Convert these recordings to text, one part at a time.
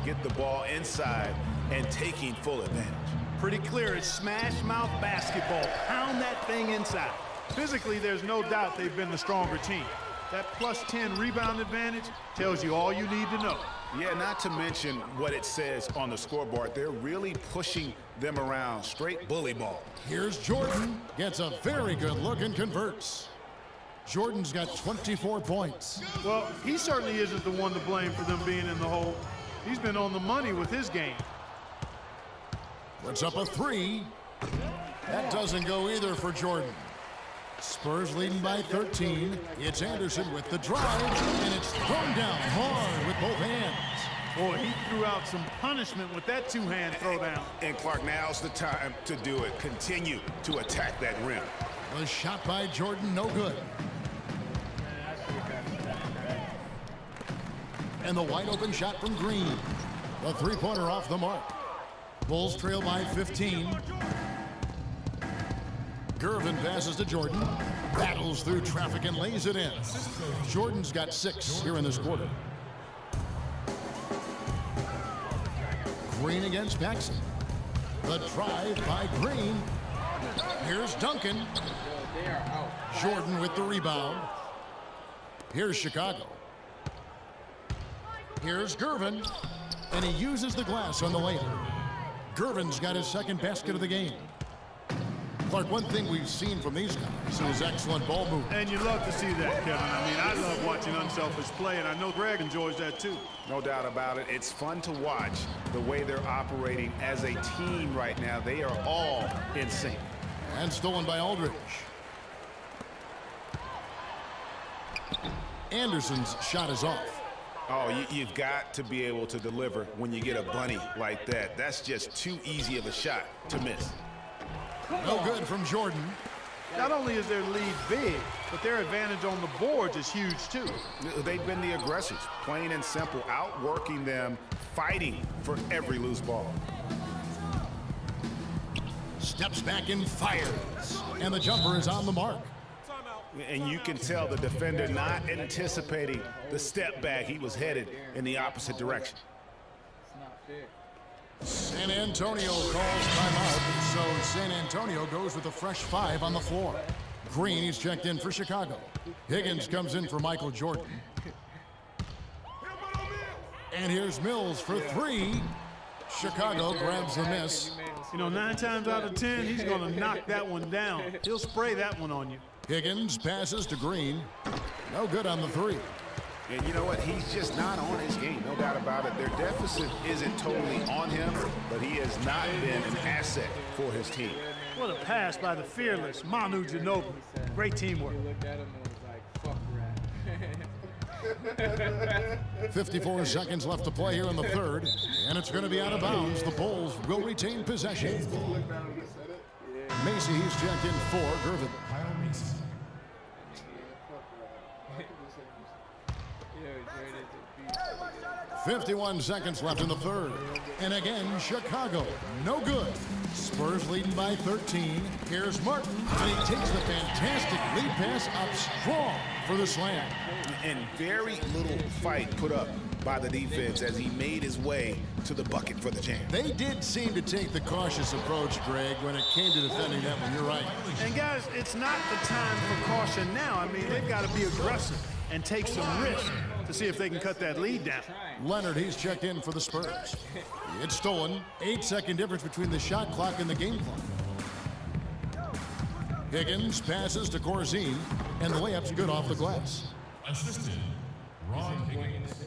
get the ball inside and taking full advantage. Pretty clear. It's smash mouth basketball. Pound that thing inside. Physically, there's no doubt they've been the stronger team. That plus 10 rebound advantage tells you all you need to know. Yeah, not to mention what it says on the scoreboard. They're really pushing them around. Straight bully ball. Here's Jordan. Gets a very good look and converts. Jordan's got 24 points. Well, he certainly isn't the one to blame for them being in the hole. He's been on the money with his game. Puts up a three. That doesn't go either for Jordan. Spurs leading by 13. It's Anderson with the drive, and it's thrown down hard with both hands. Boy, he threw out some punishment with that two-hand throwdown. And Clark, now's the time to do it. Continue to attack that rim. The shot by Jordan, no good. And the wide open shot from Green. The three-pointer off the mark. Bulls trail by 15. Gervin passes to Jordan. Battles through traffic and lays it in. Jordan's got 6 here in this quarter. Green against Paxson. The drive by Green. Here's Duncan. Jordan with the rebound. Here's Chicago. Here's Gervin. And he uses the glass on the layup. Gervin's got his second basket of the game. Clark, one thing we've seen from these guys is excellent ball movement. And you love to see that, Kevin. I mean, I love watching unselfish play, and I know Greg enjoys that too. No doubt about it. It's fun to watch the way they're operating as a team right now. They are all in sync. And stolen by Aldridge. Anderson's shot is off. Oh, you've got to be able to deliver when you get a bunny like that. That's just too easy of a shot to miss. No good from Jordan. Not only is their lead big, but their advantage on the boards is huge too. They've been the aggressors, plain and simple, outworking them, fighting for every loose ball. Steps back and fires. And the jumper is on the mark. And you can tell the defender not anticipating the step back. He was headed in the opposite direction. San Antonio calls timeout, so San Antonio goes with a fresh 5 on the floor. Green, he's checked in for Chicago. Higgins comes in for Michael Jordan. And here's Mills for 3. Chicago grabs the miss. You know, 9 times out of 10, he's going to knock that one down. He'll spray that one on you. Higgins passes to Green. No good on the 3. And you know what? He's just not on his game, no doubt about it. Their deficit isn't totally on him, but he has not been an asset for his team. What a pass by the fearless Manu Ginobili. Great teamwork. 54 seconds left to play here in the third, and it's going to be out of bounds. The Bulls will retain possession. Macy, he's checked in for Gervin. 51 seconds left in the third. And again, Chicago, no good. Spurs leading by 13. Here's Martin, and he takes the fantastic lead pass up strong for the slam. And very little fight put up by the defense as he made his way to the bucket for the jam. They did seem to take the cautious approach, Greg, when it came to defending that one. You're right. And guys, it's not the time for caution now. I mean, they've got to be aggressive and take some risk to see if they can cut that lead down. Leonard, he's checked in for the Spurs. It's stolen. 8-second difference between the shot clock and the game clock. Higgins passes to Corzine, and the layup's good off the glass. Assistant, Ron Higgins.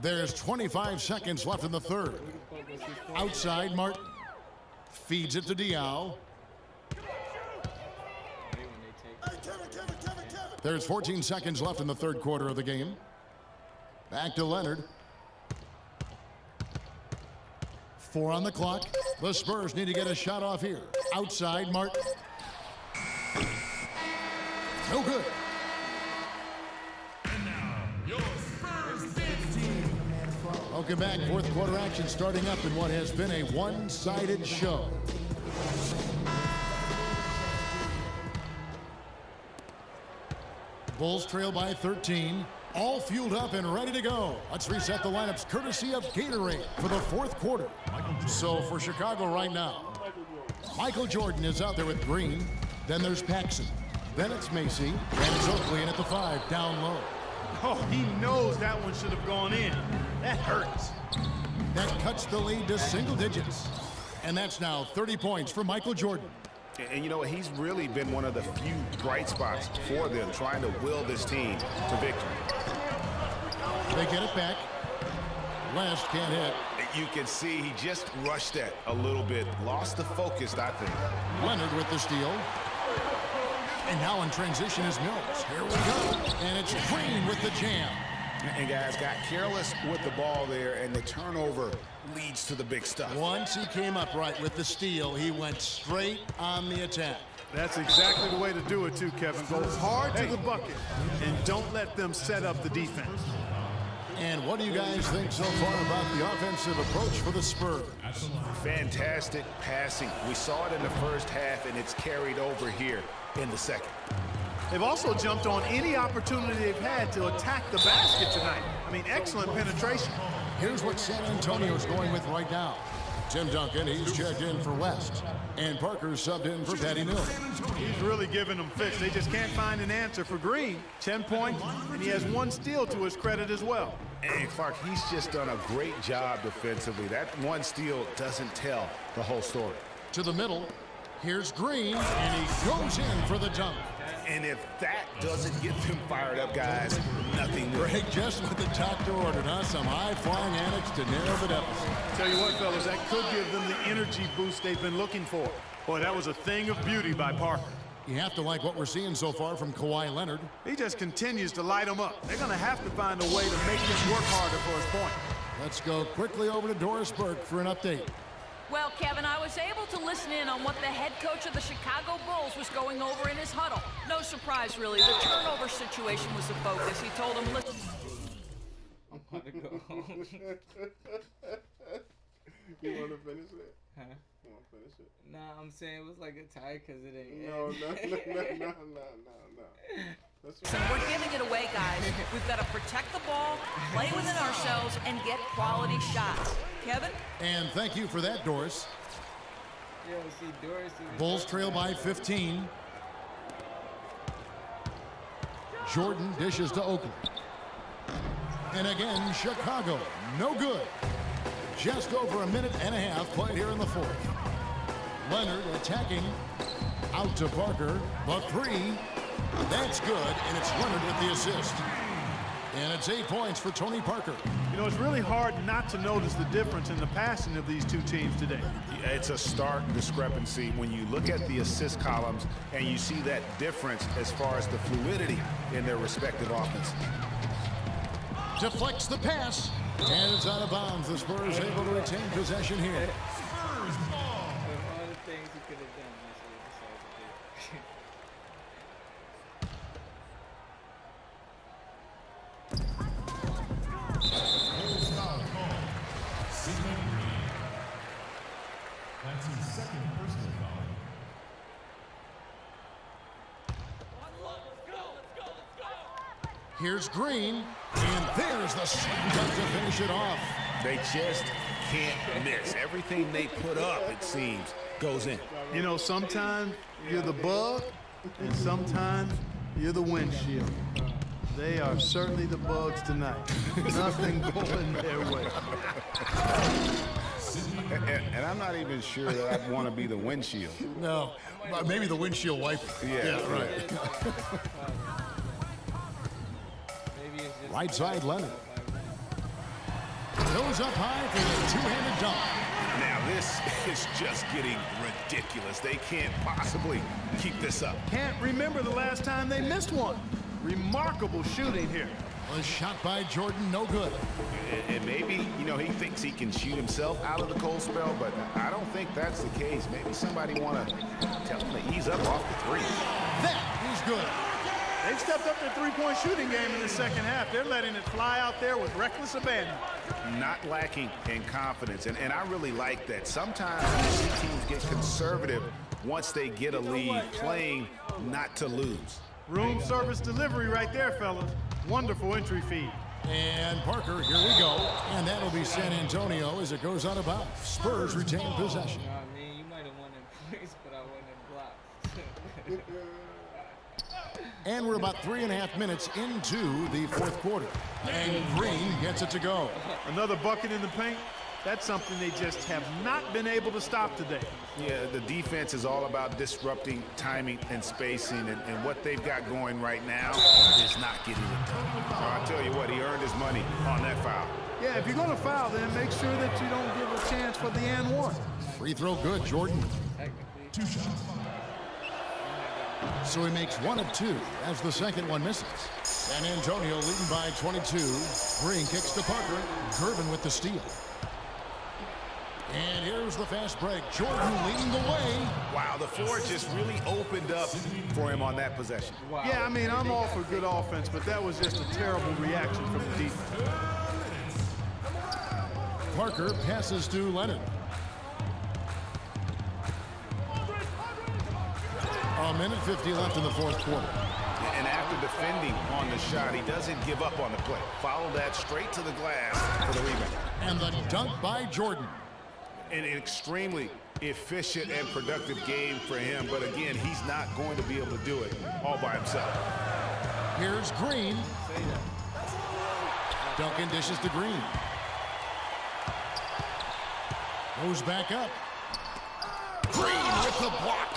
There's 25 seconds left in the third. Outside, Martin feeds it to Diao. There's 14 seconds left in the third quarter of the game. Back to Leonard. 4 on the clock. The Spurs need to get a shot off here. Outside, Martin. No good. And now, your Spurs dance team. Welcome back. Fourth quarter action starting up in what has been a one-sided show. Bulls trail by 13. All fueled up and ready to go. Let's reset the lineups courtesy of Gatorade for the fourth quarter. So for Chicago right now, Michael Jordan is out there with Green. Then there's Paxson. Then it's Macy. And it's Oakley in at the 5, down low. Oh, he knows that one should have gone in. That hurts. That cuts the lead to single digits. And that's now 30 points for Michael Jordan. And you know, he's really been one of the few bright spots for them, trying to will this team to victory. They get it back. Last can't hit. You can see he just rushed that a little bit. Lost the focus, I think. Leonard with the steal. And now in transition is Mills. Here we go. And it's Green with the jam. And guys got careless with the ball there, and the turnover leads to the big stuff. Once he came up right with the steal, he went straight on the attack. That's exactly the way to do it too, Kevin. Go hard to the bucket and don't let them set up the defense. And what do you guys think so far about the offensive approach for the Spurs? Fantastic passing. We saw it in the first half, and it's carried over here in the second. They've also jumped on any opportunity they've had to attack the basket tonight. I mean, excellent penetration. Here's what San Antonio's going with right now. Tim Duncan, he's checked in for West. And Parker's subbed in for Patty Mills. He's really giving them fits. They just can't find an answer for Green. 10 points, and he has 1 steal to his credit as well. And Clark, he's just done a great job defensively. That 1 steal doesn't tell the whole story. To the middle, here's Green, and he goes in for the dunk. And if that doesn't get them fired up, guys, nothing will. Greg, just what the doctor ordered, huh? Some high-flying antics to narrow the deficit. Tell you what, fellas, that could give them the energy boost they've been looking for. Boy, that was a thing of beauty by Parker. You have to like what we're seeing so far from Kawhi Leonard. He just continues to light them up. They're going to have to find a way to make him work harder for his point. Let's go quickly over to Doris Burke for an update. Well, Kevin, I was able to listen in on what the head coach of the Chicago Bulls was going over in his huddle. No surprise, really. The turnover situation was the focus. He told him, listen. I'm about to go home. You want to finish it? Huh? You want to finish it? Nah, I'm saying it was like a tie because it ain't. No. Listen, we're giving it away, guys. We've got to protect the ball, play within ourselves, and get quality shots. Kevin? And thank you for that, Doris. Yo, see, Doris. Bulls trail by 15. Jordan dishes to Oakley. And again, Chicago, no good. Just over a minute and a half played here in the fourth. Leonard attacking, out to Parker, the 3. That's good, and it's Leonard with the assist. And it's 8 points for Tony Parker. You know, it's really hard not to notice the difference in the passing of these two teams today. It's a stark discrepancy when you look at the assist columns and you see that difference as far as the fluidity in their respective offense. Deflects the pass, and it's out of bounds. The Spurs able to retain possession here. Spurs ball. Of all the things he could have done, that's what he decided to do. Bulls foul call. Sidney Green. That's his second personal foul. Here's Green, and there's the slam dunk to finish it off. They just can't miss. Everything they put up, it seems, goes in. You know, sometimes you're the bug, and sometimes you're the windshield. They are certainly the bugs tonight. Nothing going their way. And I'm not even sure that I'd want to be the windshield. No, maybe the windshield wiper. Yeah, right. Maybe it's just Right side, Leonard. Goes up high for the two-handed dunk. Now this is just getting ridiculous. They can't possibly keep this up. Can't remember the last time they missed one. Remarkable shooting here. A shot by Jordan, no good. And maybe, you know, he thinks he can shoot himself out of the cold spell, but I don't think that's the case. Maybe somebody want to tell him to ease up off the 3. That is good. They've stepped up their three-point shooting game in the second half. They're letting it fly out there with reckless abandon. Not lacking in confidence, and I really like that. Sometimes you see teams get conservative once they get a lead, playing not to lose. Room service delivery right there, fellas. Wonderful entry feed. And Parker, here we go. And that'll be San Antonio as it goes out of bounds. Spurs retain possession. You know what I mean? You might have won in points, but I won in blocks. And we're about 3.5 minutes into the fourth quarter. And Green gets it to go. Another bucket in the paint. That's something they just have not been able to stop today. Yeah, the defense is all about disrupting timing and spacing, and what they've got going right now is not getting it done. So I tell you what, he earned his money on that foul. Yeah, if you're going to foul, then make sure that you don't give a chance for the and one. Free throw good, Jordan. Technically. 2 shots. So he makes 1 of 2 as the second one misses. San Antonio leading by 22. Green kicks to Parker. Gervin with the steal. And here's the fast break. Jordan leading the way. Wow, the floor just really opened up for him on that possession. Wow. Yeah, I mean, I'm all for good offense, but that was just a terrible reaction from the defense. Parker passes to Leonard. A minute 50 left in the fourth quarter. And after defending on the shot, he doesn't give up on the play. Follow that straight to the glass for the rebound. And the dunk by Jordan. An extremely efficient and productive game for him, but again, he's not going to be able to do it all by himself. Here's Green. Duncan dishes to Green. Goes back up. Green with the block.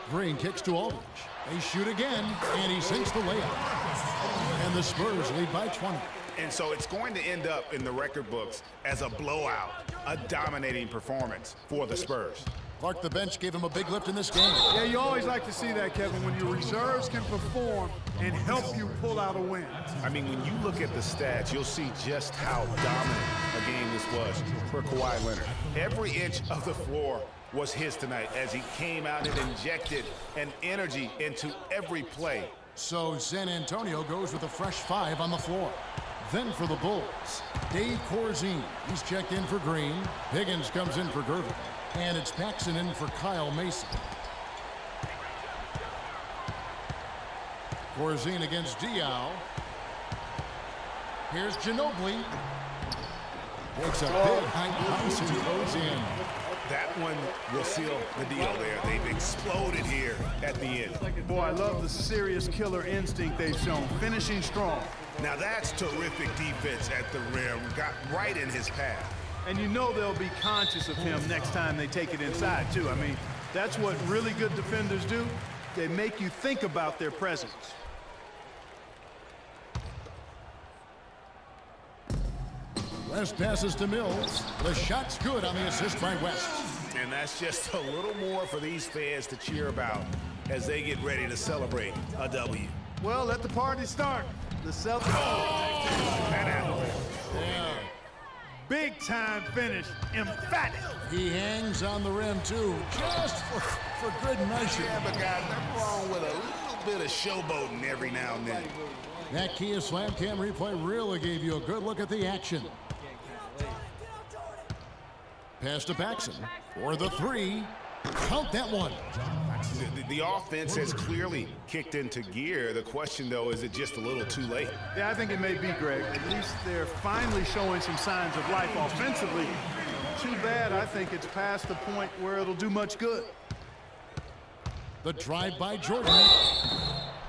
Green kicks to Aldridge. They shoot again, and he sinks the layup. And the Spurs lead by 20. And so it's going to end up in the record books as a blowout, a dominating performance for the Spurs. Clark, the bench gave him a big lift in this game. Yeah, you always like to see that, Kevin, when your reserves can perform and help you pull out a win. I mean, when you look at the stats, you'll see just how dominant a game this was for Kawhi Leonard. Every inch of the floor was his tonight as he came out and injected an energy into every play. So San Antonio goes with a fresh 5 on the floor. Then for the Bulls, Dave Corzine. He's checked in for Green. Higgins comes in for Gervin. And it's Paxson in for Kyle Mason. Corzine against Diaw. Here's Ginobili. Takes a big high bounce and goes in. That one will seal the deal there. They've exploded here at the end. Boy, I love the serious killer instinct they've shown, finishing strong. Now that's terrific defense at the rim. Got right in his path. And you know they'll be conscious of him next time they take it inside, too. I mean, that's what really good defenders do. They make you think about their presence. West passes to Mills. The shot's good on the assist by West. And that's just a little more for these fans to cheer about as they get ready to celebrate a W. Well, let the party start. The Celtics. Yeah. Big time finish. Emphatic. He hangs on the rim, too, just for good measure. Yeah, but guys, nothing wrong with a little bit of showboating every now and then. That Kia Slam Cam replay really gave you a good look at the action. Pass to Paxson for the 3. Count that one. The offense has clearly kicked into gear. The question, though, is it just a little too late? Yeah, I think it may be, Greg. At least they're finally showing some signs of life offensively. Too bad I think it's past the point where it'll do much good. The drive by Jordan.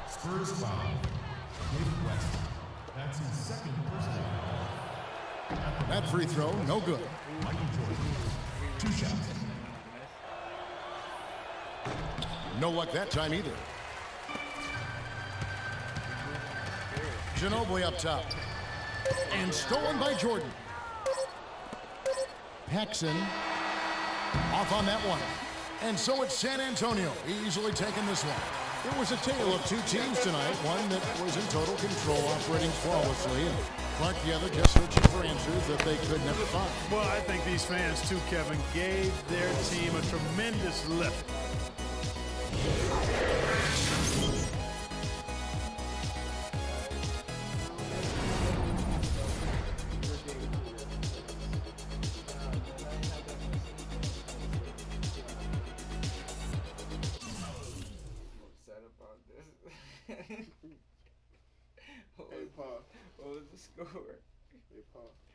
Spurs foul. David West. That's his second personal foul. That free throw, no good. Michael Jordan. 2 shots. No luck that time either. Ginobili up top. And stolen by Jordan. Paxson off on that one. And so it's San Antonio easily taking this one. It was a tale of 2 teams tonight, one that was in total control, operating flawlessly, and Clark the other just searching for answers that they could never find. Well, I think these fans, too, Kevin, gave their team a tremendous lift. Upset about this. pause. What was the score? Hey, pause.